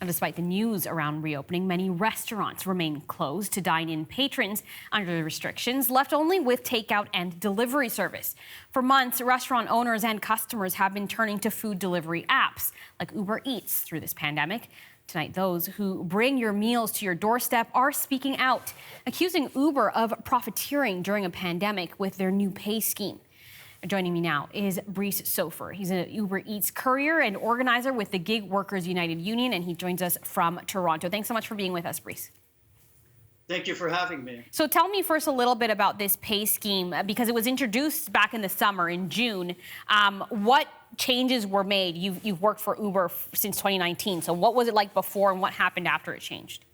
Now, despite the news around reopening, many restaurants remain closed to dine-in patrons under the restrictions, left only with takeout and delivery service. For months, restaurant owners and customers have been turning to food delivery apps like UberEats through this pandemic. Tonight, those who bring your meals to your doorstep are speaking out, accusing Uber of profiteering during a pandemic with their new pay scheme. Joining me now is Brice Sopher. He's an UberEats courier and organizer with the Gig Workers United Union, and he joins us from Toronto. Thanks so much for being with us, Brice. Thank you for having me. So tell me first a little bit about this pay scheme, because it was introduced back in the summer, in June. What changes were made? You've worked for Uber since 2019, so what was it like before and what happened after it changed?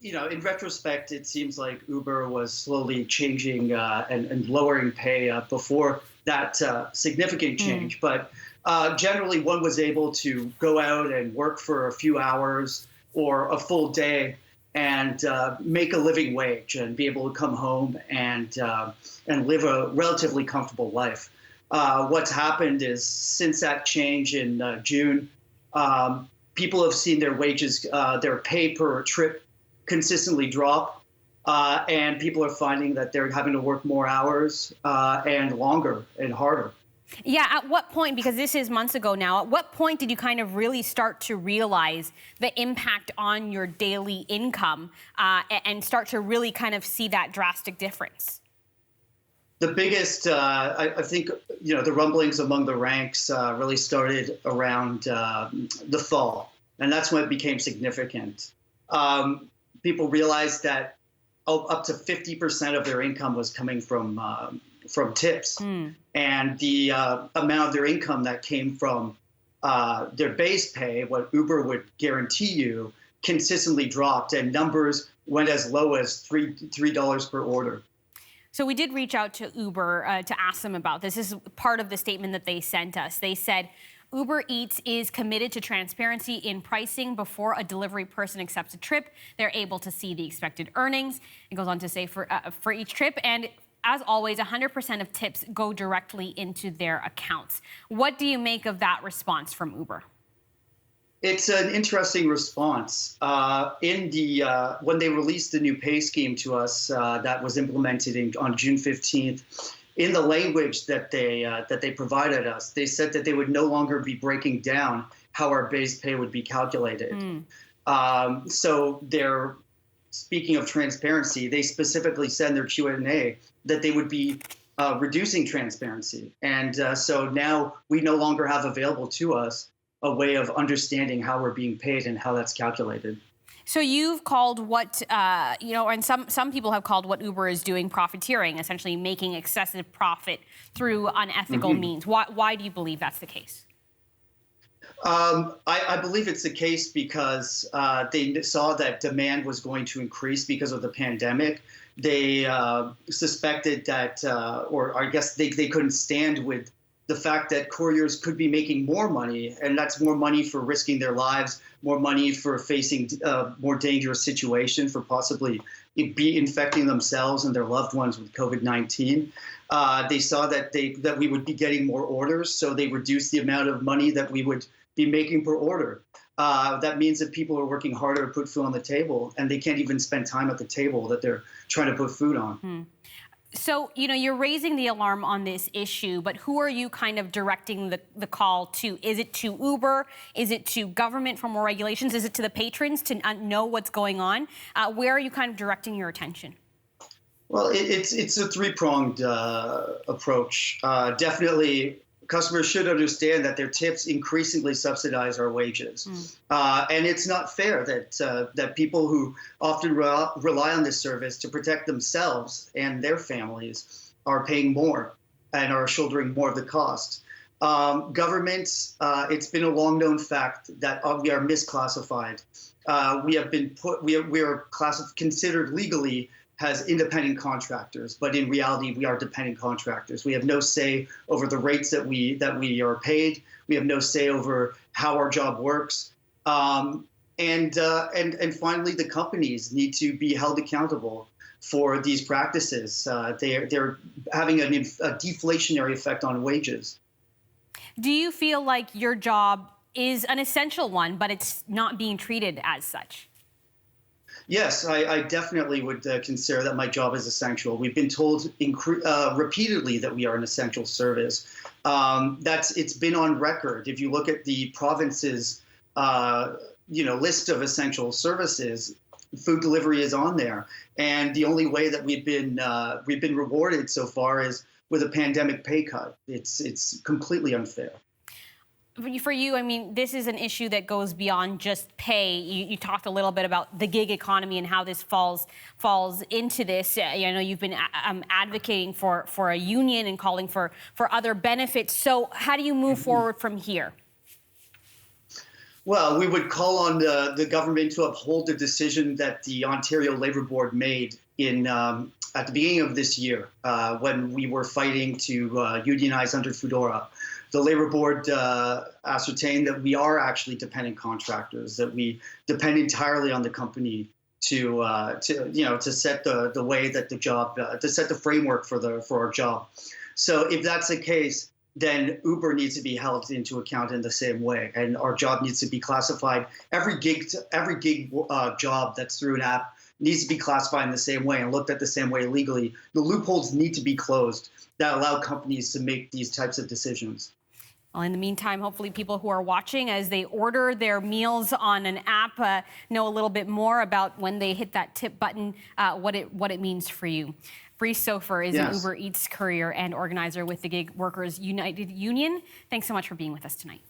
In retrospect, it seems like Uber was slowly changing and lowering pay before that significant change. But generally, one was able to go out and work for a few hours or a full day and make a living wage and be able to come home and live a relatively comfortable life. What's happened is since that change in June, people have seen their wages, their pay per trip consistently drop, and people are finding that they're having to work more hours and longer and harder. Yeah, at what point, because this is months ago now, at what point did you kind of really start to realize the impact on your daily income and start to really kind of see that drastic difference? The biggest, I think, the rumblings among the ranks really started around the fall, and that's when it became significant. People realized that up to 50% of their income was coming from tips, and the amount of their income that came from their base pay, what Uber would guarantee you, consistently dropped, and numbers went as low as $3 per order. So we did reach out to Uber to ask them about this. This is part of the statement that they sent us. They said, UberEats is committed to transparency in pricing before a delivery person accepts a trip. They're able to see the expected earnings. It goes on to say for each trip. And as always, 100% of tips go directly into their accounts. What do you make of that response from Uber? It's an interesting response. When they released the new pay scheme to us that was implemented on June 15th, in the language that they provided us, they said that they would no longer be breaking down how our base pay would be calculated. So they're speaking of transparency. They specifically said in their Q&A that they would be reducing transparency, and so now we no longer have available to us a way of understanding how we're being paid and how that's calculated. So you've called what, and some people have called what Uber is doing profiteering, essentially making excessive profit through unethical means. Why do you believe that's the case? I believe it's the case because they saw that demand was going to increase because of the pandemic. They suspected that, or I guess they couldn't stand with the fact that couriers could be making more money, and that's more money for risking their lives, more money for facing a more dangerous situation, for possibly be infecting themselves and their loved ones with COVID-19. They saw that we would be getting more orders, so they reduced the amount of money that we would be making per order. That means that people are working harder to put food on the table, and they can't even spend time at the table that they're trying to put food on. So, you're raising the alarm on this issue, but who are you kind of directing the call to? Is it to Uber? Is it to government for more regulations? Is it to the patrons to know what's going on? Where are you kind of directing your attention? Well, it's a three-pronged approach. Definitely, customers should understand that their tips increasingly subsidize our wages. And it's not fair that people who often rely on this service to protect themselves and their families are paying more and are shouldering more of the cost. Governments, it's been a long-known fact that we are misclassified. We are considered legally as independent contractors, but in reality, we are dependent contractors. We have no say over the rates that we are paid. We have no say over how our job works. And finally, the companies need to be held accountable for these practices. They're having a deflationary effect on wages. Do you feel like your job is an essential one, but it's not being treated as such. Yes, I definitely would consider that my job is essential. We've been told repeatedly that we are an essential service. It's been on record. If you look at the province's list of essential services, food delivery is on there. And the only way that we've been rewarded so far is with a pandemic pay cut. It's completely unfair. For you, I mean, this is an issue that goes beyond just pay. You talked a little bit about the gig economy and how this falls into this. I know you've been advocating for a union and calling for other benefits. So how do you move forward from here? Well, we would call on the government to uphold the decision that the Ontario Labour Board made at the beginning of this year when we were fighting to unionize under Foodora. The Labour Board ascertained that we are actually dependent contractors, that we depend entirely on the company to set the way that the job, to set the framework for our job. So if that's the case, then Uber needs to be held into account in the same way, and our job needs to be classified. Every gig job that's through an app needs to be classified in the same way and looked at the same way legally. The loopholes need to be closed that allow companies to make these types of decisions. Well, in the meantime, hopefully people who are watching as they order their meals on an app know a little bit more about when they hit that tip button, what it means for you. Brice Sopher is an UberEats courier and organizer with the Gig Workers United Union. Thanks so much for being with us tonight.